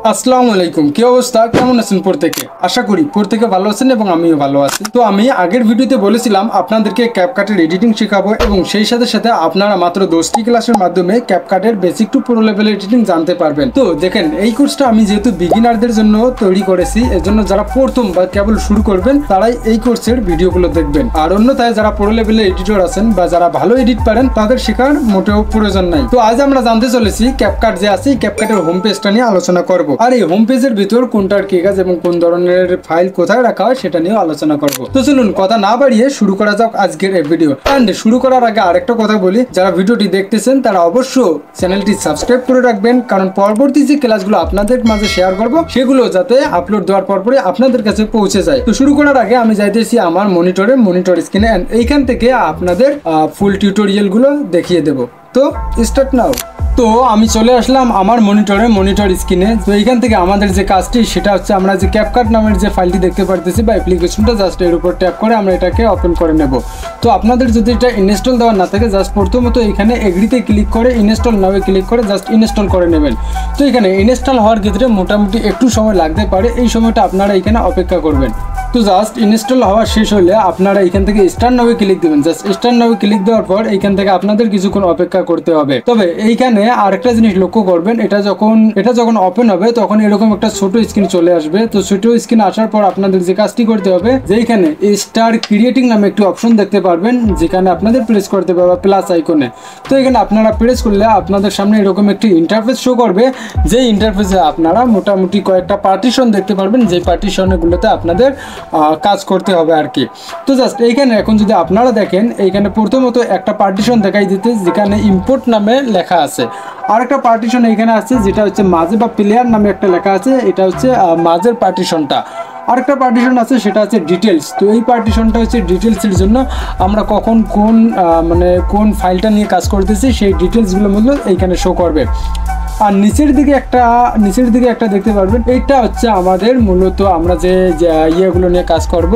আসসালামু আলাইকুম, কি অবস্থা, কেমন আছেন প্রত্যেকে? আশা করি প্রত্যেকে ভালো আছেন এবং আমিও ভালো আছি। তো আমি আগের ভিডিওতে বলেছিলাম আপনাদেরকে ক্যাপকাটের এডিটিং শেখাবো এবং সেই সাথে সাথে আপনারা মাত্র 10টি ক্লাসের মাধ্যমে ক্যাপকাটের বেসিক টু প্রো লেভেলের এডিটিং জানতে পারবেন। তো দেখেন, এই কোর্সটা আমি যেহেতু বিগিনারদের জন্য তৈরি করেছি, এজন্য যারা প্রথম বা কেবল শুরু করবেন তারাই এই কোর্সের ভিডিওগুলো দেখবেন। আর অন্যথায় যারা প্রো লেভেলের এডিটর আছেন বা যারা ভালো এডিট পারেন তাদের শেখার মোটেও প্রয়োজন নাই। তো আজ আমরা জানতে চলেছি ক্যাপকাট যে আছে, ক্যাপকাটের হোম পেজটা নিয়ে আলোচনা করব। আর এই হোম পেজের ভিতর কোনটার কি কাজ এবং কোন ধরনের ফাইল কোথায় রাখা হয় সেটা নিয়ে আলোচনা করব। তো চলুন কথা না বাড়িয়ে শুরু করা যাক আজকের এই ভিডিও। এন্ড শুরু করার আগে আরেকটা কথা বলি, যারা ভিডিওটি দেখতেছেন তারা অবশ্যই চ্যানেলটি সাবস্ক্রাইব করে রাখবেন, কারণ পরবর্তী যে ক্লাসগুলো আপনাদের মাঝে শেয়ার করব সেগুলো যাতে আপলোড দেওয়ার পরপরই আপনাদের কাছে পৌঁছে যায়। তো শুরু করার আগে আমি যাইতেছি আমার মনিটর স্ক্রিনে, এন্ড এইখান থেকে আপনাদের ফুল টিউটোরিয়াল গুলো দেখিয়ে দেব। তো স্টার্ট নাও। তো আমি চলে আসলাম আমার মনিটর স্ক্রিনে। তো এইখান থেকে আমাদের যে কাজটি সেটা হচ্ছে, আমরা যে ক্যাপকাট নামের যে ফাইলটি দেখতে পারতেছি বা অ্যাপ্লিকেশনটা, জাস্ট এর উপর ট্যাপ করে আমরা এটাকে ওপেন করে নেব। তো আপনাদের যদি এটা ইনস্টল দেওয়া না থাকে, জাস্ট প্রথমত এখানে এগ্রিতে ক্লিক করে ইনস্টল নাও ক্লিক করে জাস্ট ইনস্টল করে নেবেন। তো এখানে ইনস্টল হওয়ার ক্ষেত্রে মোটামুটি একটু সময় লাগতে পারে, এই সময়টা আপনারা এখানে অপেক্ষা করবেন। তো জাস্ট ইনস্টল হওয়া শেষ হলে আপনারা এখান থেকে স্টার্ট নাও ক্লিক দেবেন। জাস্ট স্টার্ট নাও ক্লিক দেওয়ার পর এইখান থেকে আপনাদের কিছুক্ষণ অপেক্ষা করতে হবে। তবে এইখানে আরেকটা জিনিস লক্ষ্য করবেন, এটা যখন ওপেন হবে তখন এরকম একটা ছোট স্ক্রিন চলে আসবে। তো ছোট স্ক্রিন আসার পর আপনাদের যে কাজটি করতে হবে, যে এখানে স্টার ক্রিয়েটিং নামে একটি অপশন দেখতে পারবেন, যেখানে আপনাদের প্রেস করতে হবে প্লাস আইকনে। তো এখানে আপনারা প্রেস করলে আপনাদের সামনে এরকম একটি ইন্টারফেস শো করবে, যে ইন্টারফেসে আপনারা মোটামুটি কয়েকটা পার্টিশন দেখতে পারবেন, যে পার্টিশনগুলোতে আপনাদের কাজ করতে হবে আর কি। তো জাস্ট এইখানে এখন যদি আপনারা দেখেন, এইখানে প্রথমত একটা পার্টিশন দেখাই দিতে, যেখানে ইম্পোর্ট নামে লেখা আছে। আরেকটা পার্টিশন এখানে আছে যেটা হচ্ছে মাঝে বা প্লেয়ার নামে একটা লেখা আছে, এটা হচ্ছে মাঝের পার্টিশনটা। আরেকটা পার্টিশন আছে সেটা হচ্ছে ডিটেলস। তো এই পার্টিশনটা হচ্ছে ডিটেলসের জন্য, আমরা কখন কোন ফাইলটা নিয়ে কাজ করতেছি সেই ডিটেলসগুলোর মধ্যে এইখানে শো করবে। আর নিচের দিকে একটা দেখতে পারবেন, এইটা হচ্ছে আমাদের মূলত আমরা যে ইয়েগুলো নিয়ে কাজ করব,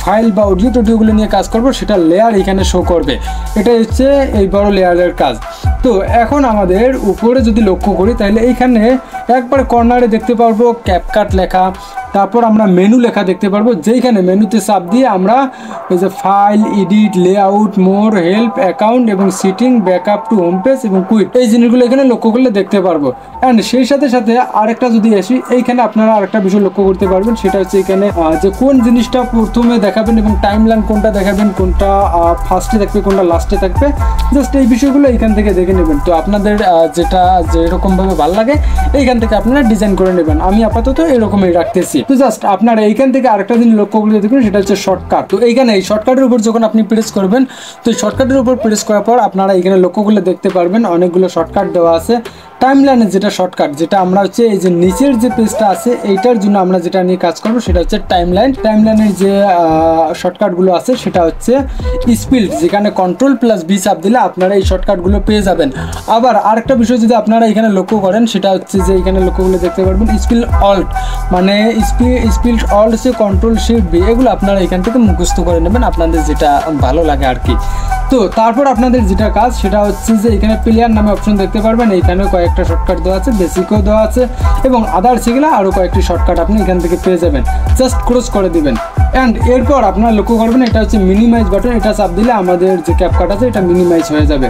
ফাইল বা অডিও টোডিওগুলো নিয়ে কাজ করব, সেটা লেয়ার এখানে শো করবে। এটা হচ্ছে এই বড় লেয়ারের কাজ। তো এখন আমাদের উপরে যদি লক্ষ্য করি, তাহলে এইখানে একবার কর্নারে দেখতে পারবো ক্যাপকাট লেখা, তারপর আমরা মেনু লেখা দেখতে পারবো, যেইখানে মেনুতে চাপ দিয়ে আমরা এই যে file, edit, layout, more, help, account এবং setting, backup to home page এবং কুইট, এই জিনিসগুলো এখানে লক্ষ্য করলে দেখতে পারবো। অ্যান্ড সেই সাথে সাথে আরেকটা যদি আসি, এইখানে আপনারা আরেকটা বিষয় লক্ষ্য করতে পারবেন, সেটা হচ্ছে এখানে যে কোন জিনিসটা প্রথমে দেখাবেন এবং টাইম লাইন কোনটা দেখাবেন, কোনটা ফার্স্টে থাকবে কোনটা লাস্টে থাকবে, জাস্ট এই বিষয়গুলো এইখান থেকে দেখে নেবেন। তো আপনাদের যেটা যেরকমভাবে ভালো লাগে এইখান থেকে আপনারা ডিজাইন করে নেবেন। আমি আপাতত এরকমই রাখতেছি। তো জাস্ট আপনারা এইখান থেকে আরেকটা জিনিস লক্ষ্য করে দেখবেন, সেটা হচ্ছে শর্টকাট। তো এইখানে এই শর্টকাটের উপর যখন আপনি প্রেস করবেন, তো এই শর্টকাটের উপর প্রেস করার পর আপনারা এখানে লক্ষ্য করলে দেখতে পারবেন অনেকগুলো শর্টকাট দেওয়া আছে। টাইমলাইনের যেটা শর্টকাট, যেটা আমরা হচ্ছে এই যে নিচের যে পেজটা আছে এইটার জন্য আমরা যেটা নিয়ে কাজ করবো সেটা হচ্ছে টাইমলাইনের যে শর্টকাটগুলো আছে সেটা হচ্ছে স্পিড, যেখানে কন্ট্রোল+B চাপ দিলে আপনারা এই শর্টকাটগুলো পেয়ে যাবেন। আবার আরেকটা বিষয় যদি আপনারা এখানে লক্ষ্য করেন, সেটা হচ্ছে যে এখানে লক্ষ্য করলে দেখতে পারবেন স্পিড অল্ট, মানে স্পিড অল্ট হচ্ছে Ctrl+Shift+B, এগুলো আপনারা এখান থেকে মুখস্থ করে নেবেন আপনাদের যেটা ভালো লাগে আর কি। তো তারপর আপনাদের যেটা কাজ সেটা হচ্ছে যে এখানে প্লেয়ার নামে অপশন দেখতে পারবেন, এইখানে কয়েকটা শর্টকাট দেওয়া আছে, বেসিকও দেওয়া আছে এবং আদার্স এগুলো আরও কয়েকটি শর্টকাট আপনি এখান থেকে পেয়ে যাবেন। জাস্ট ক্রস করে দিবেন। অ্যান্ড এরপর আপনারা লক্ষ্য করবেন, এটা হচ্ছে মিনিমাইজ বাটন, এটা চাপ দিলে আমাদের যে ক্যাপকাট আছে এটা মিনিমাইজ হয়ে যাবে।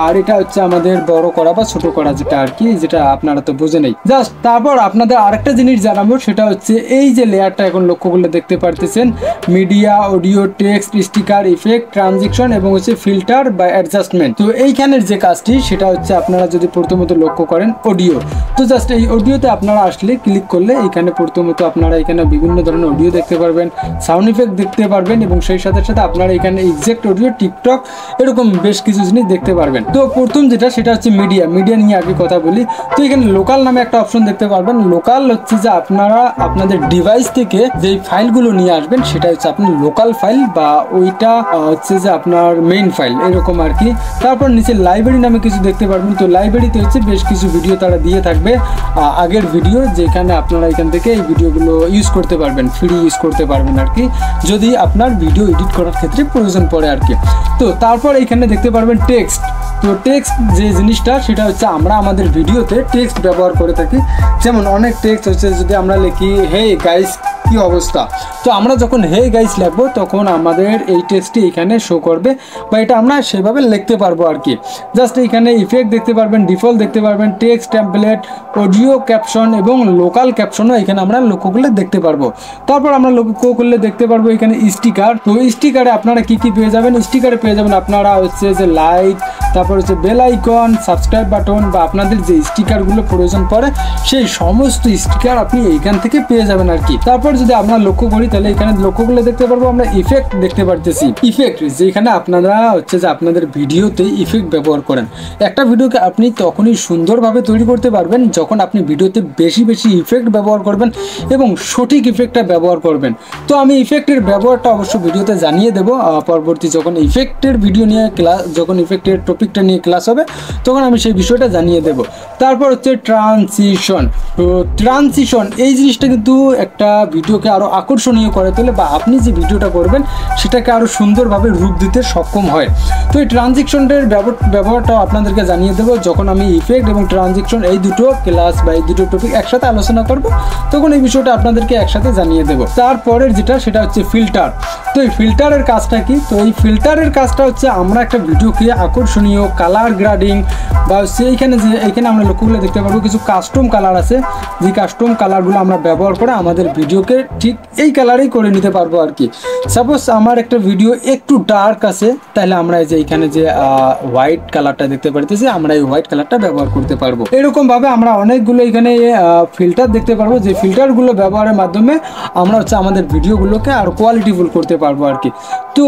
আর এটা হচ্ছে আমাদের বড় করা বা ছোট করা, যেটা আর কি, যেটা আপনারা তো বুঝে নেই। জাস্ট তারপর আপনাদের আরেকটা জিনিস জানাবো, সেটা হচ্ছে এই যে লেয়ারটা এখন লক্ষ্য করলে দেখতে পারতেছেন, media, audio, text, sticker, effect, ট্রানজিকশন এবং হচ্ছে ফিল্টার বা অ্যাডজাস্টমেন্ট। তো এইখানের যে কাজটি সেটা হচ্ছে, আপনারা যদি প্রথমত লক্ষ্য করেন অডিও, তো জাস্ট এই অডিওতে আপনারা আসলে ক্লিক করলে এইখানে প্রথমত আপনারা এখানে বিভিন্ন ধরনের অডিও দেখতে পারবেন, সাউন্ড ইফেক্ট দেখতে পারবেন এবং সেই সাথে সাথে আপনারা এখানে এক্সাক্ট অডিও, টিকটক, এরকম বেশ কিছু জিনিস দেখতে পারবেন। তো প্রথম যেটা সেটা হচ্ছে মিডিয়া নিয়ে আগে কথা বলি। তো এখানে লোকাল নামে একটা অপশন দেখতে পারবেন। লোকাল হচ্ছে যে আপনারা আপনাদের ডিভাইস থেকে যেই ফাইলগুলো নিয়ে আসবেন সেটা হচ্ছে আপনার লোকাল ফাইল, বা ওইটা হচ্ছে যে আপনার মেইন ফাইল, এরকম আর কি। তারপর নিচে লাইব্রেরি নামে কিছু দেখতে পারবেন। তো লাইব্রেরিতে হচ্ছে বেশ কিছু ভিডিও তারা দিয়ে থাকবে, আগের ভিডিও, যেখানে আপনারা এখান থেকে এই ভিডিওগুলো ইউজ করতে পারবেন, ফ্রি ইউজ করতে পারবেন আর কি। কি, যদি আপনার ভিডিও এডিট করার ক্ষেত্রে প্রয়োজন পড়ে আর কি। তো তারপর এখানে দেখতে পারবেন টেক্সট। তো টেক্সট যে জিনিসটা সেটা হচ্ছে আমরা আমাদের ভিডিওতে টেক্সট ব্যবহার করে থাকি। যেমন অনেক টেক্সট হচ্ছে যদি আমরা লিখি হে গাইস কি অবস্থা, তো আমরা যখন হে গাইস লিখবো তখন আমাদের এই টেক্সটটি এখানে শো করবে বা এটা আমরা সেভাবে লিখতে পারবো আর কি। জাস্ট এখানে ইফেক্ট দেখতে পারবেন, ডিফল্ট দেখতে পারবেন, টেক্সট টেমপ্লেট, অডিও ক্যাপশন এবং লোকাল ক্যাপশনও এখানে আমরা লক্ষ্য করলে দেখতে পারবো। তারপর আমরা লক্ষ্য করলে দেখতে পারবো এখানে স্টিকার। তো স্টিকারে আপনারা কি কি পেয়ে যাবেন, স্টিকারে পেয়ে যাবেন আপনারা হচ্ছে যে লাইক, তারপর হচ্ছে বেল আইকন, সাবস্ক্রাইব বাটন বা আপনাদের যে স্টিকারগুলো প্রয়োজন পড়ে সেই সমস্ত স্টিকার আপনি এইখান থেকে পেয়ে যাবেন আর কি। তারপর যদি আমরা লক্ষ্য করি তাহলে এখানে লক্ষ্য করলে দেখতে পারবো আমরা ইফেক্ট দেখতে পারতেছি। ইফেক্ট যেখানে আপনারা হচ্ছে যে আপনাদের ভিডিওতে ইফেক্ট ব্যবহার করেন। একটা ভিডিওকে আপনি তখনই সুন্দরভাবে তৈরি করতে পারবেন যখন আপনি ভিডিওতে বেশি বেশি ইফেক্ট ব্যবহার করবেন এবং সঠিক ইফেক্টটা ব্যবহার করবেন। তো আমি ইফেক্টের ব্যবহারটা অবশ্য ভিডিওতে জানিয়ে দেবো পরবর্তী যখন ইফেক্টের ভিডিও নিয়ে ক্লাস, যখন ইফেক্টের টপিকটা নিয়ে ক্লাস হবে তখন আমি সেই বিষয়টা জানিয়ে দেব। তারপর হচ্ছে ট্রানজিশন। তো ট্রানজিশন এই জিনিসটা কিন্তু একটা ভিডিওকে আরও আকর্ষণীয় করে তোলে বা আপনি যে ভিডিওটা করবেন সেটাকে আরও সুন্দরভাবে রূপ দিতে সক্ষম হয়। তো এই ট্রানজিশনের ব্যবহারটাও আপনাদেরকে জানিয়ে দেবো যখন আমি ইফেক্ট এবং ট্রানজিশন এই দুটো ক্লাস বা এই দুটো টপিক একসাথে আলোচনা করব তখন এই বিষয়টা আপনাদেরকে একসাথে জানিয়ে দেবো। তারপরের যেটা সেটা হচ্ছে ফিল্টার। তো এই ফিল্টারের কাজটা কি, তো এই ফিল্টারের কাজটা হচ্ছে আমরা একটা ভিডিওকে আকর্ষণীয় কালার গ্রেডিং বা সেইখানে যে এইখানে আমরা লক্ষ্য করলে দেখতে পারবো কিছু কাস্টম কালার আছে, যে কাস্টম কালারগুলো আমরা ব্যবহার করে আমাদের ভিডিওকে ঠিক এই কালারেই করে নিতে পারবো আর কি। সাপোজ আমার একটা ভিডিও একটু ডার্ক আছে তাহলে আমরা এই যে এইখানে যে হোয়াইট কালারটা দেখতে পারতেছি আমরা এই হোয়াইট কালারটা ব্যবহার করতে পারবো। এরকম ভাবে আমরা অনেকগুলো এখানে ফিল্টার দেখতে পারবো যে ফিল্টারগুলো ব্যবহারের মাধ্যমে আমরা হচ্ছে আমাদের ভিডিওগুলোকে আর কোয়ালিটিফুল করতে পারবো আর কি। তো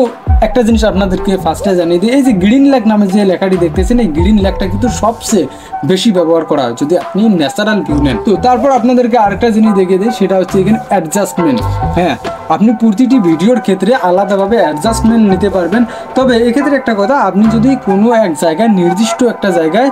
একটা জিনিস আপনাদেরকে ফার্স্টে জানিয়ে দিই, এই যে গ্রিন ল্যাগ নামে যে লেখাটি দেখতেছেন এই গ্রিন ল্যাগটা কিন্তু সবচেয়ে বেশি ব্যবহার করা হয় যদি আপনি ন্যাচারাল ভিউ নেন। তো তারপর আপনাদেরকে আরেকটা জিনিস দেখিয়ে দিই সেটা হচ্ছে এখানে অ্যাডজাস্টমেন্ট। হ্যাঁ, আপনি প্রতিটি ভিডিওর ক্ষেত্রে আলাদাভাবে অ্যাডজাস্টমেন্ট নিতে পারবেন। তবে এক্ষেত্রে একটা কথা, আপনি যদি কোনো এক জায়গায় নির্দিষ্ট একটা জায়গায়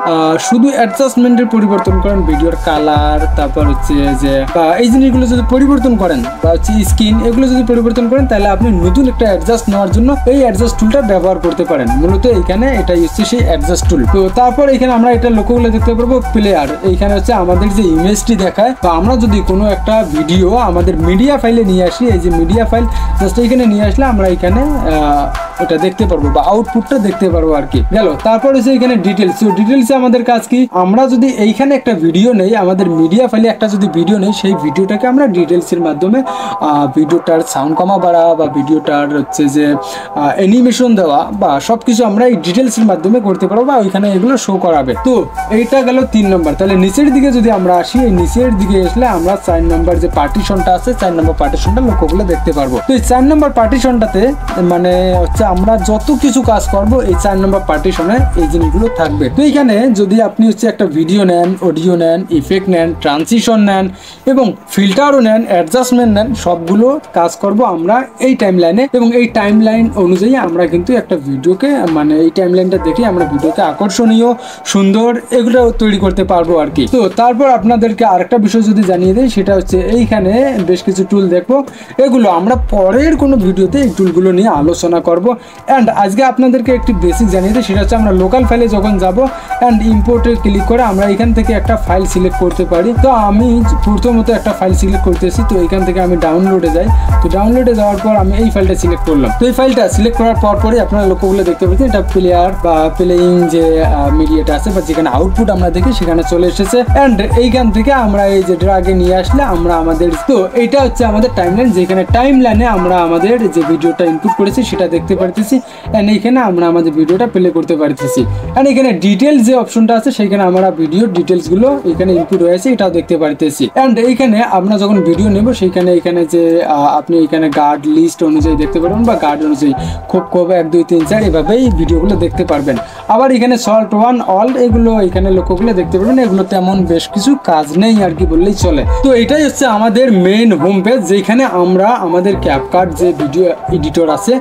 শুধু অ্যাডজাস্টমেন্টের পরিবর্তন করেন, ভিডিওর কালার, তারপর হচ্ছে যে এই জিনিসগুলো যদি পরিবর্তন করেন বা হচ্ছে স্ক্রিন এগুলো যদি পরিবর্তন করেন তাহলে আপনি নতুন একটা অ্যাডজাস্ট নেওয়ার জন্য এই অ্যাডজাস্ট টুলটা ব্যবহার করতে পারেন। মূলত এখানে এটাই হচ্ছে সেই অ্যাডজাস্ট টুল। তো তারপর এখানে আমরা এটা লক্ষ্য করলে দেখতে পারবো প্লেয়ার। এইখানে হচ্ছে আমাদের যে ইমেজটি দেখায় বা আমরা যদি কোনো একটা ভিডিও আমাদের মিডিয়া ফাইলে নিয়ে আসি, এই যে মিডিয়া ফাইল জাস্ট এইখানে নিয়ে আসলে আমরা এখানে এটা দেখতে পারবো বা আউটপুটটা দেখতে পারবো আর কি। গেল তারপর হচ্ছে এখানে ডিটেলস। তো ডিটেলসে আমাদের কাজ কি, আমরা যদি এইখানে একটা ভিডিও নেই, আমাদের মিডিয়া ফাইলে একটা যদি ভিডিও নেই সেই ভিডিওটাকে আমরা ডিটেলসের মাধ্যমে ভিডিওটার সাউন্ড কমা বাড়া বা ভিডিওটার হচ্ছে যে অ্যানিমেশন দেওয়া বা সব কিছু আমরা এই ডিটেলসের মাধ্যমে করতে পারবো বা ওইখানে এগুলো শো করাবে। তো এইটা গেল 3 নম্বর। তাহলে নিচের দিকে যদি আমরা আসি, এই নিচের দিকে আসলে আমরা 4 নম্বর যে পার্টিশনটা আছে 4 নম্বর পার্টিশনটা লক্ষ্য করলে দেখতে পারবো। তো এই 4 নম্বর পার্টিশনটাতে মানে হচ্ছে আমরা যত কিছু কাজ করব এই 4 নম্বর পার্টিশনে এই জিনিসগুলো থাকবে। তো এইখানে যদি আপনি হচ্ছে একটা ভিডিও নেন, অডিও নেন, ইফেক্ট নেন, ট্রানজিশন নেন এবং ফিল্টারও নেন, অ্যাডজাস্টমেন্ট নেন, সবগুলো কাজ করব আমরা এই টাইমলাইনে এবং এই টাইমলাইন অনুযায়ী আমরা কিন্তু একটা ভিডিওকে মানে এই টাইমলাইনটা দেখে আমরা ভিডিওকে আকর্ষণীয়, সুন্দর এগুলো তৈরি করতে পারবো আর কি। তো তারপর আপনাদেরকে আরেকটা বিষয় যদি জানিয়ে দেই সেটা হচ্ছে এইখানে বেশ কিছু টুল দেখবো, এগুলো আমরা পরের কোনো ভিডিওতে এই টুলগুলো নিয়ে আলোচনা করব। অ্যান্ড আজকে আপনাদেরকে একটি বেসিক জানিয়ে দিই সেটা হচ্ছে আমরা লোকাল ফাইলে যখন যাব অ্যান্ড ইম্পোর্টে ক্লিক করে আমরা এখান থেকে একটা ফাইল সিলেক্ট করতে পারি। তো আমি প্রথমত একটা ফাইল সিলেক্ট করতেছি, তো এখান থেকে আমি ডাউনলোডে যাই। তো ডাউনলোডে যাওয়ার পর আমি এই ফাইলটা সিলেক্ট করলাম। তো এই ফাইলটা সিলেক্ট করার পরে আপনারা লক্ষ্যগুলো দেখতে পাচ্ছেন এটা প্লেয়ার বা প্লেইং যে মিডিয়াটা আছে বা যেখানে আউটপুট আমরা দেখি সেখানে চলে এসেছে। অ্যান্ড এইখান থেকে আমরা এই যে ড্রাগে নিয়ে আসলে আমরা আমাদের, তো এইটা হচ্ছে আমাদের টাইমলাইন, যেখানে টাইমলাইনে আমরা আমাদের যে ভিডিওটা ইনপুট করেছি সেটা দেখতে পারতেছি। অ্যান্ড এইখানে আমরা আমাদের ভিডিওটা প্লে করতে পারতেছি। অ্যান্ড এখানে ডিটেলস যে অপশনটা আছে সেখানে আমরা ভিডিওর ডিটেলসগুলো এখানে ইনপুট হয়েছে এটাও দেখতে পারতেছি। অ্যান্ড এইখানে আমরা যখন ভিডিও নেব সেইখানে এখানে যে আপনি এখানে গার্ড লিস্ট অনুযায়ী দেখতে পারবেন বা গার্ড অনুযায়ী খুব 1 2 3 4 এভাবেই ভিডিওগুলো দেখতে পারবেন। আবার এখানে সল্ট 1 অল এগুলো এখানে লক্ষ্যগুলো দেখতে পারবেন। এগুলো তেমন বেশ কিছু কাজ নেই আর কি বললেই চলে। তো এটাই হচ্ছে আমাদের মেইন হোম পেজ, যেখানে আমরা আমাদের ক্যাপকাট যে ভিডিও এডিটর আছে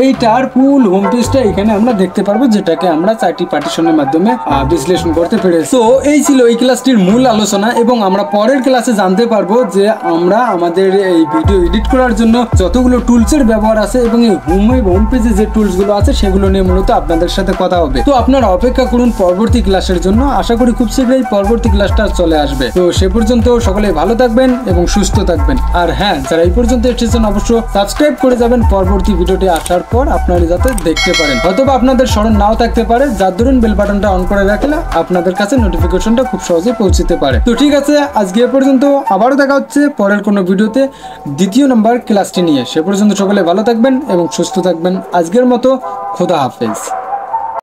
এইটার ফুল হোম পেজটা এখানে আমরা দেখতে পারবো, যেটাকে আমরা 4টি পার্টিশনের মাধ্যমে বিশ্লেষণ করতে পেরেছি। তো এই ছিল এই ক্লাসটির মূল আলোচনা, এবং আমরা পরের ক্লাসে জানতে পারবো যে আমরা আমাদের এই ভিডিও এডিট করার জন্য যতগুলো টুলসের ব্যবহার আছে এবং এই হোম পেজে যে টুলসগুলো আছে সেগুলো নিয়ে মূলত আপনাদের সাথে কথা হবে। তো আপনারা অপেক্ষা করুন পরবর্তী ক্লাসের জন্য। আশা করি খুব শীঘ্রই পরবর্তী ক্লাসটা চলে আসবে। তো সে পর্যন্ত সকলে ভালো থাকবেন এবং সুস্থ থাকবেন। আর হ্যাঁ, যারা এই পর্যন্ত এসেছেন অবশ্যই সাবস্ক্রাইব করে যাবেন পরবর্তী ভিডিওটি আসার পর আপনারা যাতে দেখতে পারেন। হয়তোবা আপনাদের স্মরণ নাও থাকতে পারে, যার দরুন বেল বাটনটা অন করে রাখলে আপনাদের কাছে নোটিফিকেশনটা খুব সহজে পৌঁছতে পারে। তো ঠিক আছে, আজকে এ পর্যন্ত। আবারও দেখা হচ্ছে পরের কোনো ভিডিওতে দ্বিতীয় নম্বর ক্লাসটি নিয়ে। সে পর্যন্ত সকলে ভালো থাকবেন এবং সুস্থ থাকবেন। আজকের মতো খোদা হাফেজ।